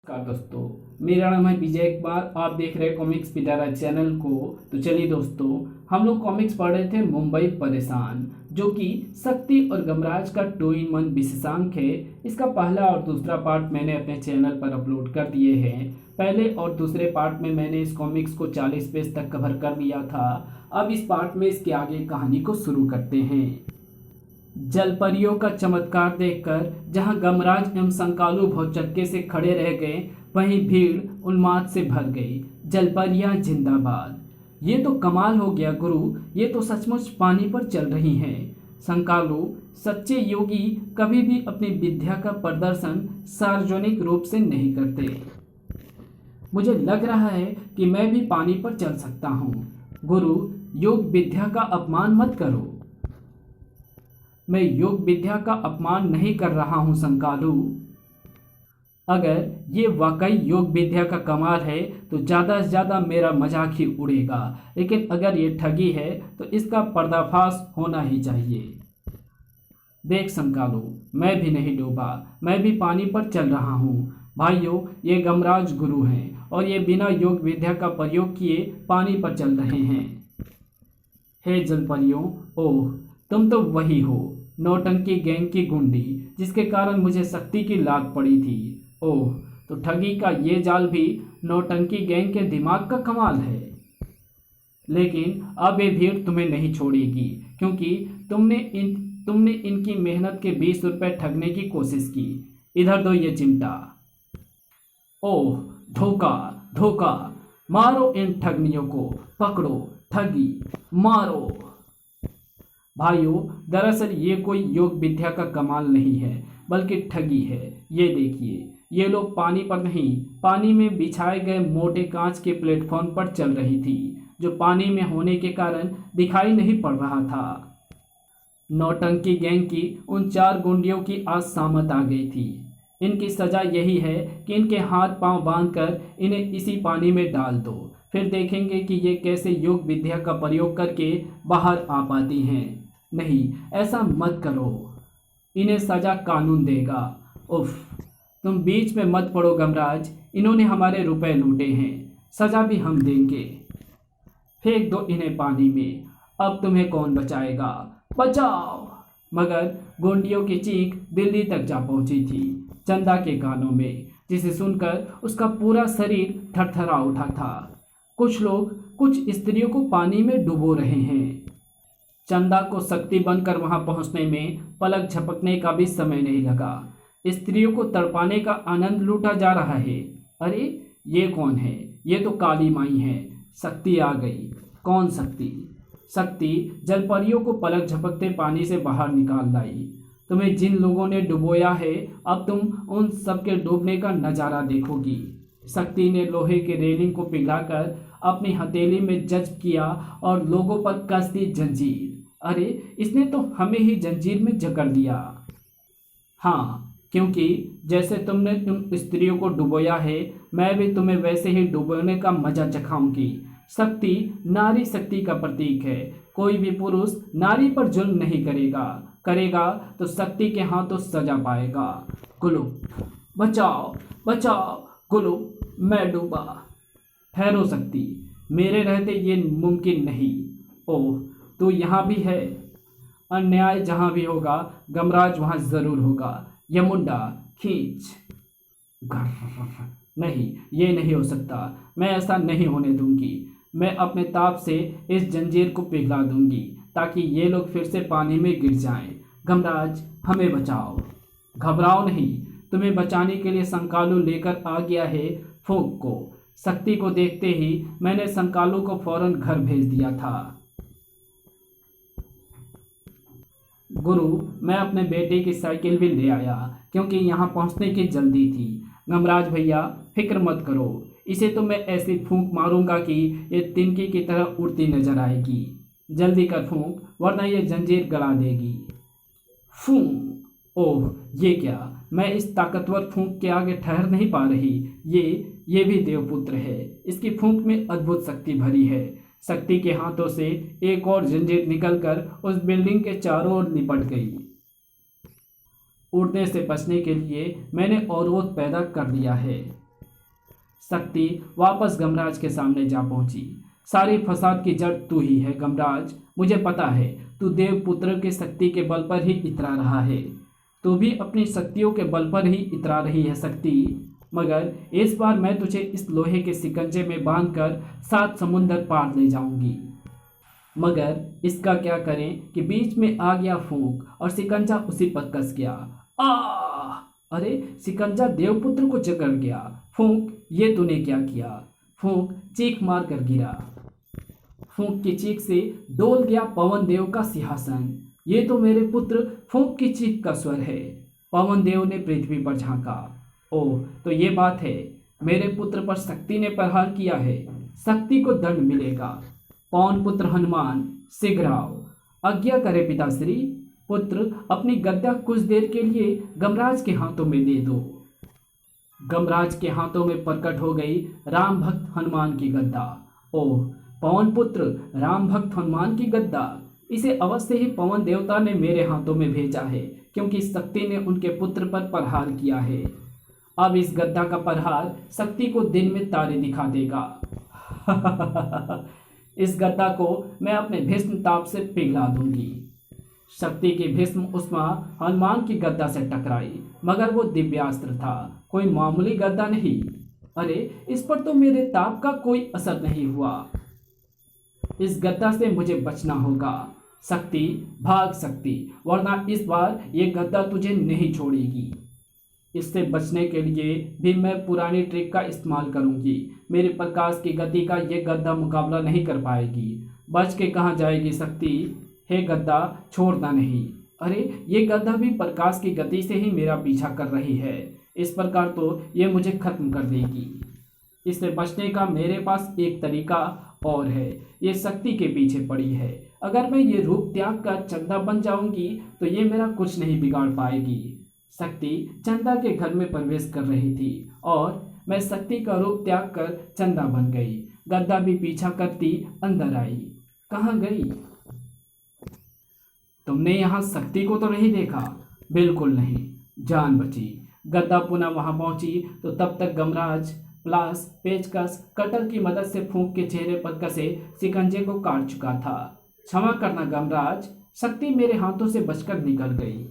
नमस्कार दोस्तों, मेरा नाम है विजय कुमार। आप देख रहे हैं कॉमिक्स पिटारा चैनल को। तो चलिए दोस्तों, हम लोग कॉमिक्स पढ़ रहे थे मुंबई परेशान, जो कि शक्ति और गमराज का 2-in-1 विशेषांक है। इसका पहला और दूसरा पार्ट मैंने अपने चैनल पर अपलोड कर दिए हैं। पहले और दूसरे पार्ट में मैंने इस कॉमिक्स को 40 पेज तक कवर कर दिया था। अब इस पार्ट में इसके आगे कहानी को शुरू करते हैं। जलपरियों का चमत्कार देखकर जहां गमराज एवं संकालू भौचक्के से खड़े रह गए, वहीं भीड़ उन्माद से भर गई। जलपरियां जिंदाबाद। ये तो कमाल हो गया गुरु, ये तो सचमुच पानी पर चल रही हैं। संकालू, सच्चे योगी कभी भी अपनी विद्या का प्रदर्शन सार्वजनिक रूप से नहीं करते। मुझे लग रहा है कि मैं भी पानी पर चल सकता हूँ। गुरु, योग विद्या का अपमान मत करो। मैं योग विद्या का अपमान नहीं कर रहा हूं संकालू। अगर ये वाकई योग विद्या का कमाल है तो ज़्यादा से ज़्यादा मेरा मजाक ही उड़ेगा, लेकिन अगर ये ठगी है तो इसका पर्दाफाश होना ही चाहिए। देख संकालू, मैं भी नहीं डूबा, मैं भी पानी पर चल रहा हूँ। भाइयों, ये गमराज गुरु हैं और ये बिना योग विद्या का प्रयोग किए पानी पर चल रहे हैं। हे जलपरियों, ओह तुम तो वही हो, नौटंकी गैंग की गुंडी, जिसके कारण मुझे शक्ति की लात पड़ी थी। ओह, तो ठगी का ये जाल भी नौटंकी गैंग के दिमाग का कमाल है। लेकिन अब ये भीड़ तुम्हें नहीं छोड़ेगी, क्योंकि तुमने इनकी मेहनत के 20 रुपए ठगने की कोशिश की। इधर दो ये चिमटा। ओह, धोखा धोखा, मारो इन ठगनियों को, पकड़ो, ठगी मारो। भाइयों, दरअसल ये कोई योग विद्या का कमाल नहीं है, बल्कि ठगी है। ये देखिए, ये लोग पानी पर नहीं, पानी में बिछाए गए मोटे कांच के प्लेटफॉर्म पर चल रही थी, जो पानी में होने के कारण दिखाई नहीं पड़ रहा था। नौटंकी गैंग की उन 4 गुंडियों की आज सामत आ गई थी। इनकी सजा यही है कि इनके हाथ पांव बांधकर इन्हें इसी पानी में डाल दो, फिर देखेंगे कि ये कैसे योग विद्या का प्रयोग करके बाहर आ पाती हैं। नहीं, ऐसा मत करो, इन्हें सजा कानून देगा। उफ, तुम बीच में मत पड़ो गमराज, इन्होंने हमारे रुपए लूटे हैं, सजा भी हम देंगे। फेंक दो इन्हें पानी में, अब तुम्हें कौन बचाएगा, बचाओ। मगर गुंडियों की चीख दिल्ली तक जा पहुंची थी, चंदा के कानों में, जिसे सुनकर उसका पूरा शरीर थरथरा उठा था। कुछ लोग कुछ स्त्रियों को पानी में डुबो रहे हैं। चंदा को शक्ति बनकर वहां पहुंचने में पलक झपकने का भी समय नहीं लगा। स्त्रियों को तड़पाने का आनंद लूटा जा रहा है। अरे, ये कौन है? ये तो काली माई है। शक्ति आ गई। कौन शक्ति? शक्ति जलपरियों को पलक झपकते पानी से बाहर निकाल लाई। तुम्हें जिन लोगों ने डुबोया है, अब तुम उन सबके डूबने का नज़ारा देखोगी। शक्ति ने लोहे के रेलिंग को पिघलाकर अपनी हथेली में जज्ब किया और लोगों पर कस दी जंजीर। अरे, इसने तो हमें ही जंजीर में जकड़ दिया। हाँ, क्योंकि जैसे तुमने उन स्त्रियों को डुबोया है, मैं भी तुम्हें वैसे ही डुबोने का मजा चखाऊंगी। शक्ति नारी शक्ति का प्रतीक है। कोई भी पुरुष नारी पर जुल्म नहीं करेगा तो शक्ति के हाथों सजा पाएगा। गुलू, बचाओ बचाओ, गुलू, मैं डूबा। ठहरो शक्ति, मेरे रहते ये मुमकिन नहीं। ओह, तो यहाँ भी है। अन्याय जहाँ भी होगा, गमराज वहाँ जरूर होगा। यमुंडा, खींच। नहीं, ये नहीं हो सकता। मैं ऐसा नहीं होने दूंगी। मैं अपने ताप से इस जंजीर को पिघला दूंगी, ताकि ये लोग फिर से पानी में गिर जाएं। गमराज, हमें बचाओ। घबराओ नहीं, तुम्हें बचाने के लिए संकालू लेकर आ गया है फूंक को। शक्ति को देखते ही मैंने संकालू को फौरन घर भेज दिया था। गुरु, मैं अपने बेटे की साइकिल भी ले आया, क्योंकि यहाँ पहुँचने की जल्दी थी। गमराज भैया, फिक्र मत करो, इसे तो मैं ऐसी फूंक मारूंगा कि ये तिनकी की तरह उड़ती नजर आएगी। जल्दी कर फूंक, वरना ये जंजीर गला देगी। फूंक। ओह, ये क्या? मैं इस ताकतवर फूंक के आगे ठहर नहीं पा रही। ये भी देवपुत्र है। इसकी फूंक में अद्भुत शक्ति भरी है। शक्ति के हाथों से एक और जंजीर निकलकर उस बिल्डिंग के चारों ओर लिपट गई। उड़ने से बचने के लिए मैंने अवरोध पैदा कर दिया है। शक्ति वापस गमराज के सामने जा पहुंची। सारी फसाद की जड़ तू ही है गमराज, मुझे पता है तू देवपुत्र की शक्ति के बल पर ही इतरा रहा है। तू भी अपनी शक्तियों के बल पर ही इतरा रही है शक्ति, मगर इस बार मैं तुझे इस लोहे के शिकंजे में बांधकर 7 समुंदर पार ले जाऊंगी। मगर इसका क्या करें कि बीच में आ गया फूंक और शिकंजा उसी पर कस गया। अरे शिकंजा देवपुत्र को जकड़ गया। फूंक, ये तूने क्या किया? फूंक चीख मार कर गिरा। फूंक की चीख से डोल गया पवन देव का सिंहासन। ये तो मेरे पुत्र फूंक की चीख का स्वर है। पवन देव ने पृथ्वी पर झांका। ओह, तो ये बात है, मेरे पुत्र पर शक्ति ने प्रहार किया है, शक्ति को दंड मिलेगा। पवन पुत्र हनुमान शीघ्र आओ, आज्ञा करे पिताश्री। पुत्र अपनी गद्दा कुछ देर के लिए गमराज के हाथों में दे दो। गमराज के हाथों में प्रकट हो गई राम भक्त हनुमान की गद्दा। ओह, पवन पुत्र राम भक्त हनुमान की गद्दा, इसे अवश्य ही पवन देवता ने मेरे हाथों में भेजा है, क्योंकि शक्ति ने उनके पुत्र पर प्रहार किया है। अब इस गद्दा का प्रहार शक्ति को दिन में तारे दिखा देगा। इस गद्दा को मैं अपने भीष्म ताप से पिघला दूंगी। शक्ति की भीष्म उष्मा हनुमान की गद्दा से टकराई, मगर वो दिव्यास्त्र था, कोई मामूली गद्दा नहीं। अरे, इस पर तो मेरे ताप का कोई असर नहीं हुआ। इस गद्दा से मुझे बचना होगा। शक्ति भाग शक्ति, वरना इस बार ये गद्दा तुझे नहीं छोड़ेगी। इससे बचने के लिए भी मैं पुरानी ट्रिक का इस्तेमाल करूंगी। मेरे प्रकाश की गति का ये गद्दा मुकाबला नहीं कर पाएगी। बच के कहाँ जाएगी शक्ति? हे गद्दा, छोड़ना नहीं। अरे, ये गद्दा भी प्रकाश की गति से ही मेरा पीछा कर रही है। इस प्रकार तो ये मुझे खत्म कर देगी। इससे बचने का मेरे पास एक तरीका और है। ये शक्ति के पीछे पड़ी है। अगर मैं ये रूप त्याग कर चंदा बन जाऊंगी तो ये मेरा कुछ नहीं बिगाड़ पाएगी। शक्ति चंदा के घर में प्रवेश कर रही थी और मैं शक्ति का रूप त्याग कर चंदा बन गई। गद्दा भी पीछा करती अंदर आई। कहाँ गई? तुमने यहाँ शक्ति को तो नहीं देखा? बिल्कुल नहीं, जान बची। गद्दा पुनः वहां पहुंची तो तब तक गमराज प्लास, पेचकस, कटर की मदद से फूंक के चेहरे पर कसे शिकंजे को काट चुका था। क्षमा करना गमराज, शक्ति मेरे हाथों से बचकर निकल गई।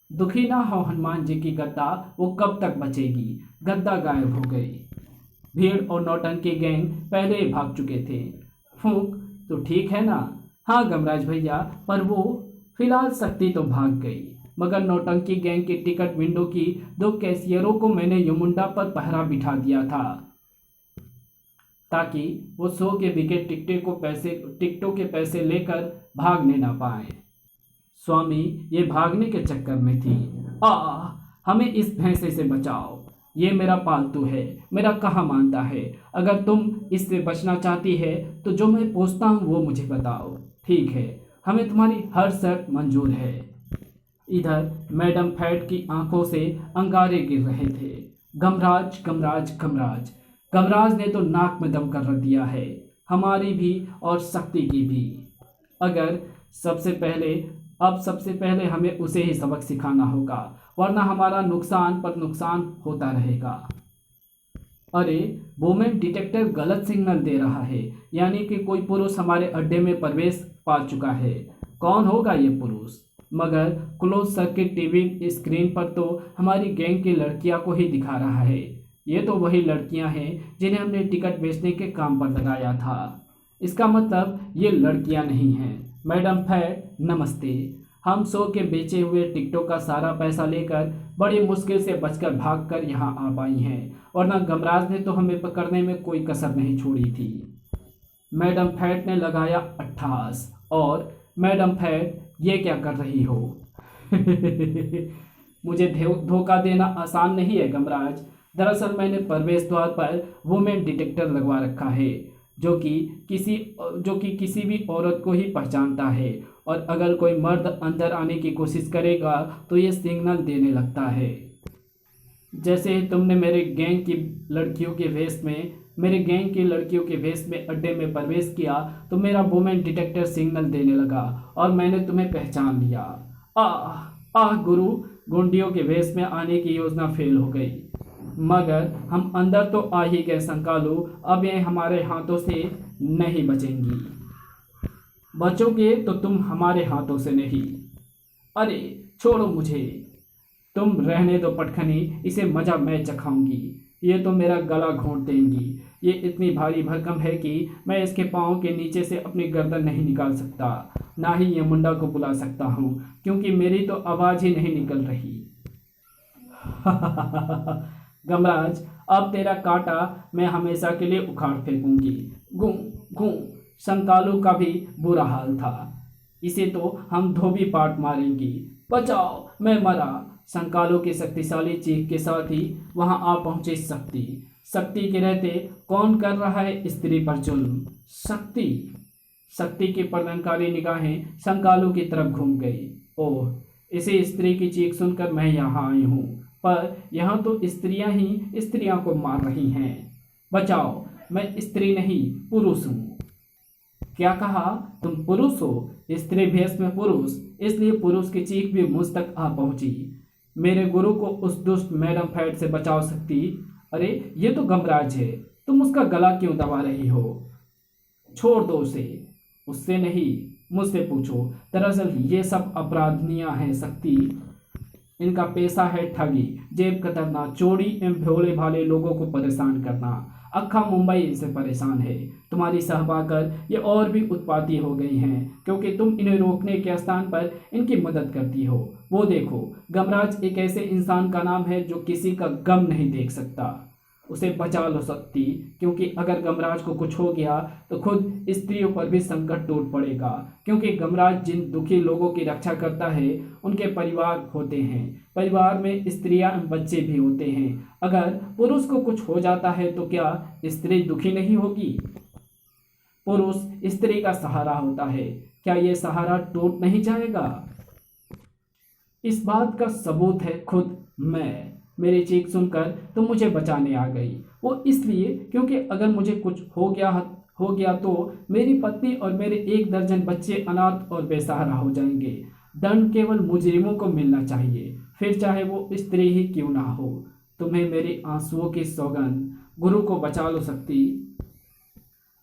दुखी ना हो हनुमान जी की गद्दा, वो कब तक बचेगी? गद्दा गायब हो गई। भीड़ और नौटंकी गैंग पहले ही भाग चुके थे। फूंक, तो ठीक है ना? हाँ गमराज भैया, पर वो फिलहाल शक्ति तो भाग गई, मगर नौटंकी गैंग की टिकट विंडो की 2 कैशियरों को मैंने यमुंडा पर पहरा बिठा दिया था, ताकि वो शो के विकेट टिकटों के पैसे लेकर भागने ना पाए। स्वामी ये भागने के चक्कर में थी। हमें इस भैंसे से बचाओ, ये मेरा पालतू है, मेरा कहाँ मानता है। अगर तुम इससे बचना चाहती है तो जो मैं पूछता हूँ वो मुझे बताओ। ठीक है, हमें तुम्हारी हर शर्त मंजूर है। इधर मैडम फैट की आंखों से अंगारे गिर रहे थे। गमराज गमराज गमराज, गमराज ने तो नाक में दम कर रख दिया है, हमारी भी और शक्ति की भी। सबसे पहले हमें उसे ही सबक सिखाना होगा, वरना हमारा नुकसान पर नुकसान होता रहेगा। अरे, वोमेन डिटेक्टर गलत सिग्नल दे रहा है, यानी कि कोई पुरुष हमारे अड्डे में प्रवेश पा चुका है। कौन होगा ये पुरुष? मगर क्लोज सर्किट टीवी स्क्रीन पर तो हमारी गैंग की लड़कियां को ही दिखा रहा है। ये तो वही लड़कियां हैं जिन्हें हमने टिकट बेचने के काम पर लगाया था। इसका मतलब ये लड़कियां नहीं हैं। मैडम फैट नमस्ते। हम शो के बेचे हुए टिकटों का सारा पैसा लेकर बड़ी मुश्किल से बचकर भागकर यहाँ आ पाई हैं, वरना गमराज ने तो हमें पकड़ने में कोई कसर नहीं छोड़ी थी। मैडम फैट ने लगाया अट्ठास। और मैडम फैट, ये क्या कर रही हो? मुझे धोखा देना आसान नहीं है गमराज। दरअसल मैंने प्रवेश द्वार पर वुमेन डिटेक्टर लगवा रखा है, जो कि किसी भी औरत को ही पहचानता है, और अगर कोई मर्द अंदर आने की कोशिश करेगा तो ये सिग्नल देने लगता है। जैसे ही तुमने मेरे गैंग की लड़कियों के भेष में अड्डे में प्रवेश किया तो मेरा वुमेन डिटेक्टर सिग्नल देने लगा और मैंने तुम्हें पहचान लिया। गुरु, गुंडियों के भेष में आने की योजना फेल हो गई। मगर हम अंदर तो आ ही गए संकालू, अब ये हमारे हाथों से नहीं बचेंगी। बचोगे तो तुम हमारे हाथों से नहीं। अरे छोड़ो मुझे, तुम रहने दो पटखनी, इसे मजा मैं चखाऊंगी। ये तो मेरा गला घोंट देंगी। ये इतनी भारी भरकम है कि मैं इसके पाँव के नीचे से अपनी गर्दन नहीं निकाल सकता, ना ही ये मुंडा को बुला सकता हूँ, क्योंकि मेरी तो आवाज़ ही नहीं निकल रही। गमराज, अब तेरा कांटा मैं हमेशा के लिए उखाड़ फेंकूंगी। गूं गूं। संकालू का भी बुरा हाल था। इसे तो हम धोबी पाट मारेंगी। बचाओ, मैं मरा। संकालू की शक्तिशाली चीख के साथ ही वहां आ पहुंची शक्ति। शक्ति के रहते कौन कर रहा है स्त्री पर जुल्म? शक्ति। शक्ति की प्रलंकारी निगाहें संकालू की तरफ घूम गई। ओह, इसी स्त्री की चीख सुनकर मैं यहाँ आई हूँ, पर यहाँ तो स्त्रियां ही स्त्रियों को मार रही हैं। बचाओ, मैं स्त्री नहीं पुरुष हूँ। क्या कहा? तुम पुरुष हो? स्त्री भेष में पुरुष, इसलिए पुरुष की चीख भी मुझ तक आ पहुंची। मेरे गुरु को उस दुष्ट मैडम फैट से बचाओ सकती। अरे ये तो गमराज है, तुम उसका गला क्यों दबा रही हो? छोड़ दो उसे। उससे नहीं, मुझसे पूछो। दरअसल ये सब अपराधनियां हैं शक्ति। इनका पेशा है ठगी, जेब कतरना, चोरी एवं भोले भाले लोगों को परेशान करना। अक्खा मुंबई इनसे परेशान है। तुम्हारी सहबाकर ये और भी उत्पाती हो गई हैं, क्योंकि तुम इन्हें रोकने के स्थान पर इनकी मदद करती हो। वो देखो, गमराज एक ऐसे इंसान का नाम है जो किसी का गम नहीं देख सकता। उसे बचा लो सकती, क्योंकि अगर गमराज को कुछ हो गया तो खुद स्त्रियों पर भी संकट टूट पड़ेगा, क्योंकि गमराज जिन दुखी लोगों की रक्षा करता है उनके परिवार होते हैं। परिवार में स्त्रियां बच्चे भी होते हैं। अगर पुरुष को कुछ हो जाता है तो क्या स्त्री दुखी नहीं होगी? पुरुष स्त्री का सहारा होता है, क्या ये सहारा टूट नहीं जाएगा? इस बात का सबूत है खुद मैं। मेरी चीख सुनकर तुम मुझे बचाने आ गई। वो इसलिए क्योंकि अगर मुझे कुछ हो गया तो मेरी पत्नी और मेरे 1 दर्जन बच्चे अनाथ और बेसहारा हो जाएंगे। दंड केवल मुजरिमों को मिलना चाहिए, फिर चाहे वो स्त्री ही क्यों ना हो। तुम्हें मेरे आंसुओं की सौगंध। गुरु को बचा लो शक्ति,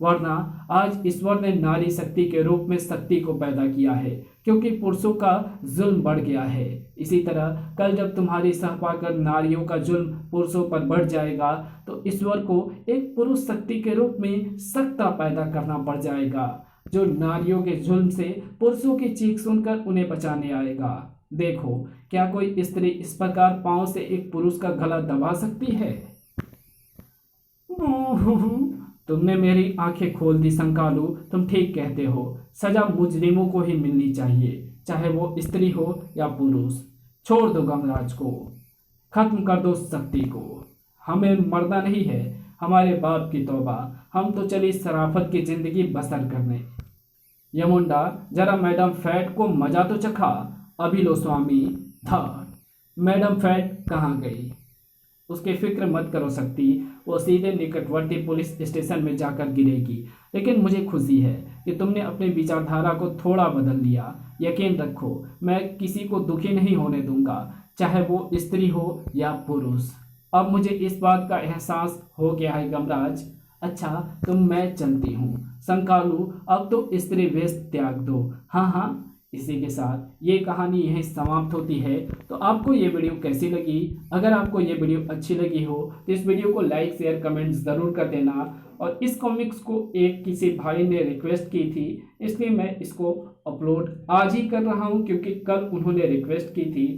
वरना आज ईश्वर ने नारी शक्ति के रूप में शक्ति को पैदा किया है, क्योंकि पुरुषों का जुल्म बढ़ गया है। इसी तरह कल जब तुम्हारी सहपाकर नारियों का जुल्म पुरुषों पर बढ़ जाएगा तो ईश्वर को एक पुरुष शक्ति के रूप में सत्ता पैदा करना पड़ जाएगा, जो नारियों के जुल्म से पुरुषों की चीख सुनकर उन्हें बचाने आएगा। देखो, क्या कोई स्त्री इस प्रकार पांव से एक पुरुष का गला दबा सकती है? तुमने मेरी आंखें खोल दी संकालू। तुम ठीक कहते हो, सजा मुजरिमों को ही मिलनी चाहिए, चाहे वो स्त्री हो या पुरुष। छोड़ दो गमराज को, खत्म कर दो शक्ति को। हमें मरना नहीं है, हमारे बाप की तौबा। हम तो चली शराफत की जिंदगी बसर करने। यमुंडा, जरा मैडम फैट को मजा तो चखा। अभी लो स्वामी। था मैडम फैट कहाँ गई? उसकी फिक्र मत करो शक्ति, वो सीधे निकटवर्ती पुलिस स्टेशन में जाकर गिरेगी। लेकिन मुझे खुशी है कि तुमने अपनी विचारधारा को थोड़ा बदल लिया। यकीन रखो, मैं किसी को दुखी नहीं होने दूंगा, चाहे वो स्त्री हो या पुरुष। अब मुझे इस बात का एहसास हो गया है गमराज। अच्छा, तो मैं चलती हूँ। संकालू, अब तो स्त्री वेश त्याग दो। हाँ हाँ, इसी के साथ ये कहानी यहीं समाप्त होती है। तो आपको ये वीडियो कैसी लगी? अगर आपको ये वीडियो अच्छी लगी हो तो इस वीडियो को लाइक शेयर कमेंट ज़रूर कर देना। और इस कॉमिक्स को एक किसी भाई ने रिक्वेस्ट की थी, इसलिए मैं इसको अपलोड आज ही कर रहा हूँ, क्योंकि कल उन्होंने रिक्वेस्ट की थी।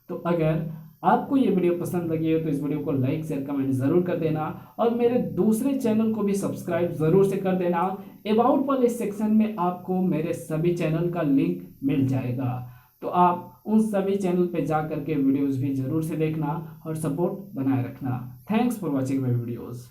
तो अगर आपको ये वीडियो पसंद लगी हो तो इस वीडियो को लाइक शेयर कमेंट ज़रूर कर देना, और मेरे दूसरे चैनल को भी सब्सक्राइब ज़रूर से कर देना। अबाउट वाले सेक्शन में आपको मेरे सभी चैनल का लिंक मिल जाएगा, तो आप उन सभी चैनल पे जा करके वीडियोस भी ज़रूर से देखना और सपोर्ट बनाए रखना। Thanks for watching my videos.